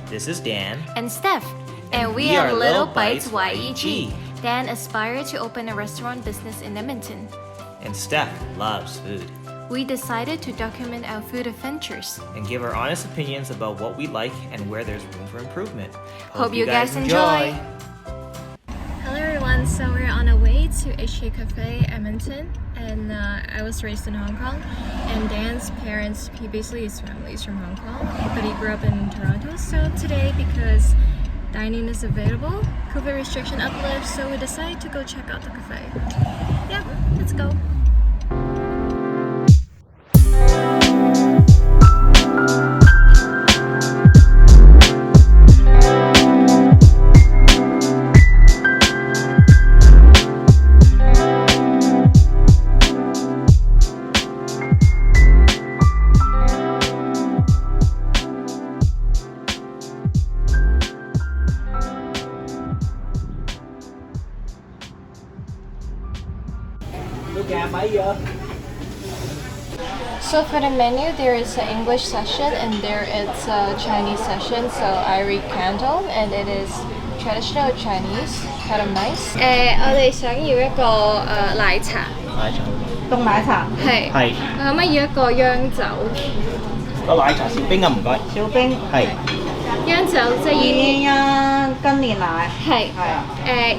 This is Dan. And Steph. And we are Little Bites YEG. Dan aspired to open a restaurant business in Edmonton. And Steph loves food. We decided to document our food adventures and give our honest opinions about what we like and where there's room for improvement. Hope you guys enjoy! Hello everyone, so we're on our way to HK Cafe, Edmonton, and I was raised in Hong Kong, and Dan's parents, his family is from Hong Kong, but he grew up in Toronto. So today, because dining is available, COVID restriction uplift, so we decided to go check out the cafe. Yeah, let's go. So for the menu, there is an English session and there is a Chinese session. So I read canton and it is traditional Chinese, kind of nice. 我哋想要一個奶茶，凍奶茶，係，可唔可以要一個央酒？個奶茶少冰啊，唔該。少冰係。央酒即係鴛鴦跟煉奶，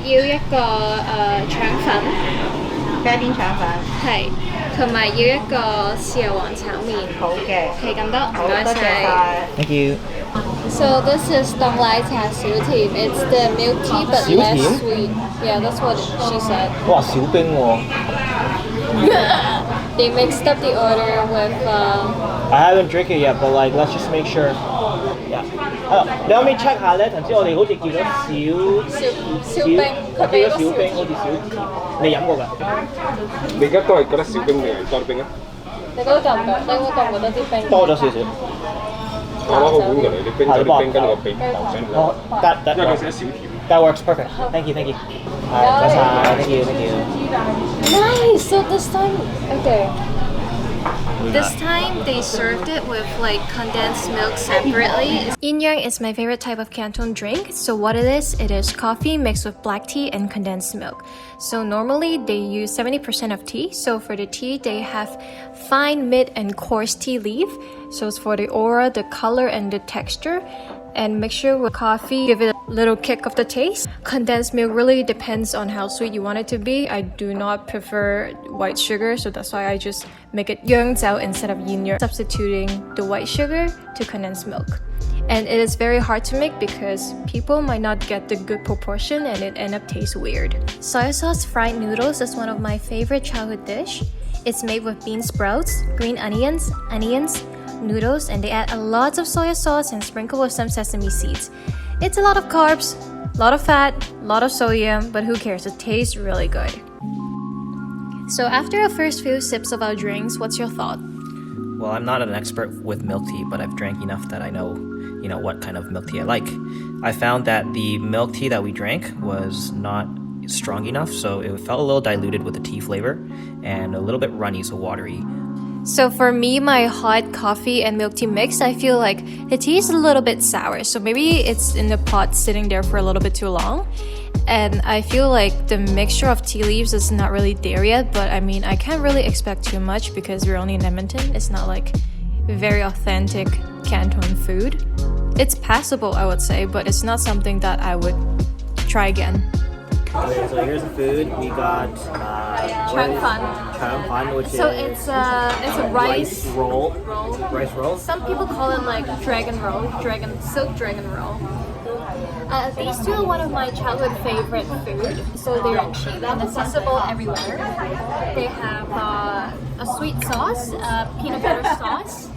要一個腸粉，啤邊腸粉，係。同埋要一個豉油黃炒麵。好嘅，係咁多，唔該晒。Thank you. So this is 凍奶茶少甜. It's the milk tea but less sweet. Yeah, that's what she said. 哇，少冰喎。They mixed up the order with. I haven't drink it yet, but like let's just make sure. Yeah. 你可唔可以 check 下咧？頭先我哋好似叫咗少冰，我叫咗少冰，好似少甜。你飲過㗎？你而家都係覺得少冰定係多啲冰啊？你覺得夠唔夠？你覺得啲冰多咗少少。我攞個碗過嚟，你冰咗啲冰，跟住我俾豆上嚟。因為佢寫少甜。That works perfect. Thank you, thank you. 唔該晒 ，thank you, thank you. Nice. So this time, okay. This time they served it with like condensed milk separately. Yin Yang is my favorite type of Canton drink. So what it is coffee mixed with black tea and condensed milk. So normally they use 70% of tea. So for the tea they have fine, mid, and coarse tea leaf. So it's for the aura, the color, and the texture. And mixture with coffee, give it a little kick of the taste. Condensed milk really depends on how sweet you want it to be. I do not prefer white sugar, so that's why I just make it yangzhao instead of yin yang, substituting the white sugar to condensed milk. And it is very hard to make because people might not get the good proportion and it end up tastes weird. Soy sauce fried noodles is one of my favorite childhood dish. It's made with bean sprouts, green onions, noodles, and they add a lot of soy sauce and sprinkle with some sesame seeds. It's a lot of carbs, a lot of fat, a lot of sodium, but who cares? It tastes really good. So after our first few sips of our drinks, what's your thought? Well, I'm not an expert with milk tea, but I've drank enough that I know, what kind of milk tea I like. I found that the milk tea that we drank was not strong enough, so it felt a little diluted with the tea flavor and a little bit runny, so watery. So for me, my hot coffee and milk tea mix, I feel like the tea is a little bit sour. So maybe it's in the pot sitting there for a little bit too long. And I feel like the mixture of tea leaves is not really there yet. But I mean, I can't really expect too much because we're only in Edmonton. It's not like very authentic Canton food. It's passable, I would say, but it's not something that I would try again. Okay, so here's the food. We got Chang which so is it's a rice roll. Rice roll. Some people call it like dragon roll, silk dragon roll. These two are one of my childhood favorite food. So they're cheap and accessible everywhere. They have a sweet sauce, peanut butter sauce,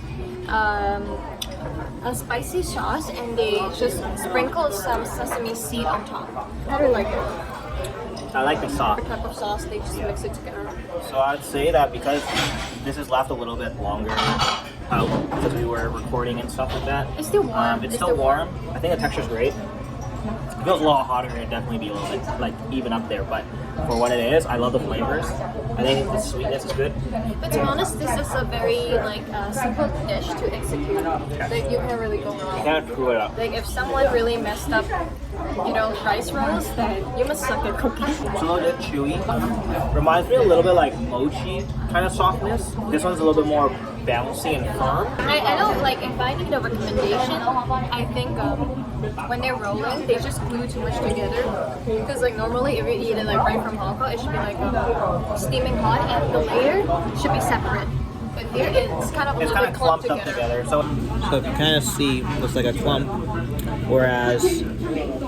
a spicy sauce, and they just sprinkle some sesame seed on top. How do you like it? I like the sauce. Type of sauce, they just mix it together. So I'd say that because this is left a little bit longer out because we were recording and stuff like that. It's still warm. It's still warm. I think the texture's great. If it was a little hotter, it'd definitely be a little bit like even up there. But for what it is. I love the flavors. I think the sweetness is good. But to be honest, this is a very like simple dish to execute. Like you can't really go wrong. Can't screw it up. Like if someone really messed up, you know, rice rolls, then you must suck at cooking. It's a little bit chewy. Reminds me a little bit like mochi kind of softness. This one's a little bit more bouncy and firm. I know, like if I need a recommendation, I think when they're rolling, they just glue too much together. Because like normally if you eat it like right from Hong Kong, it should be like steaming hot and the layer should be separate. But here it's kind of a little bit clumped together. So if you kind of see, it looks like a clump. Whereas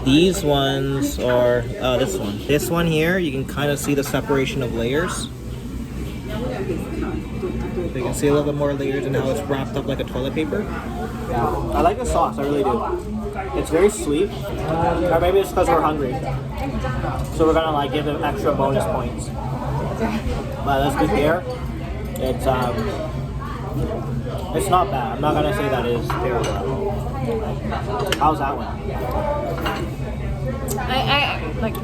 these ones are, this one. This one here, you can kind of see the separation of layers. You can see a little bit more layers and how it's wrapped up like a toilet paper. I like the sauce, I really do. It's very sweet, or maybe it's because we're hungry. So we're gonna like give them extra bonus points. But let's be fair, it's not bad. I'm not gonna say that it is terrible. How's that one? I like.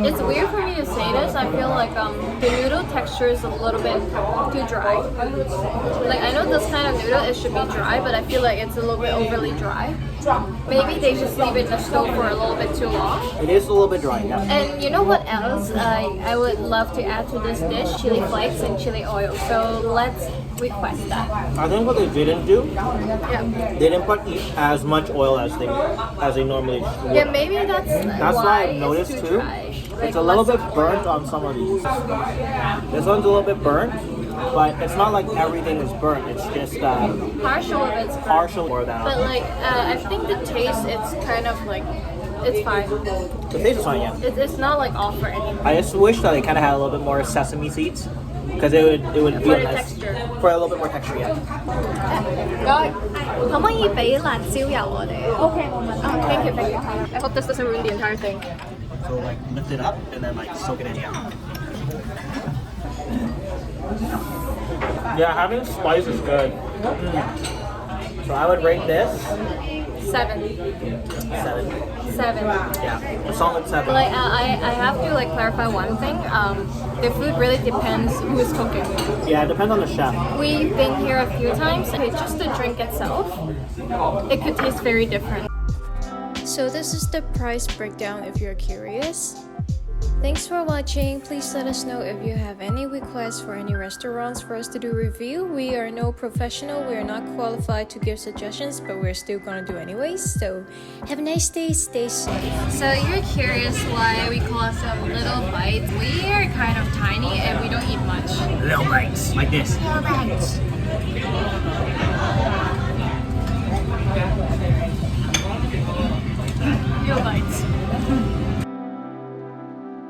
It's weird for me to say this. I feel like the noodle texture is a little bit too dry. Like I know this kind of noodle it should be dry, but I feel like it's a little bit overly dry. Maybe they just leave it in the stove for a little bit too long. It is a little bit dry, yeah. And you know what else I would love to add to this dish? Chili flakes and chili oil. So let's request that. I think what they didn't do, Yeah. they didn't put as much oil as they normally would. Yeah, maybe that's why I've noticed it's too. It's a little bit burnt on some of these. This one's a little bit burnt, but it's not like everything is burnt. It's just partial of it's burnt. partial more than. But like I think the taste it's kind of like it's fine. The taste is fine, yeah. It's not like off or anything. I just wish that they kind of had a little bit more sesame seeds, because it would be For a the nice texture. for a little bit more texture, yeah. 可唔可以俾辣椒油我哋 ？Okay, thank you, thank you. I hope this doesn't ruin the entire thing. So like lift it up and then like soak it in, yeah. Yeah, having spice is good. So I would rate this 7. 7. 7. Yeah, a solid 7. But like I have to like clarify one thing. The food really depends who's cooking. Yeah, it depends on the chef. We've been here a few times. Okay, just the drink itself, it could taste very different. So this is the price breakdown if you're curious. Thanks for watching. Please let us know if you have any requests for any restaurants for us to do review. We are no professional. We are not qualified to give suggestions, but we're still gonna do anyways. So have a nice day. Stay safe. So you're curious why we call ourselves Little Bites. We are kind of tiny and we don't eat much. Little bites, like this. Little Bites.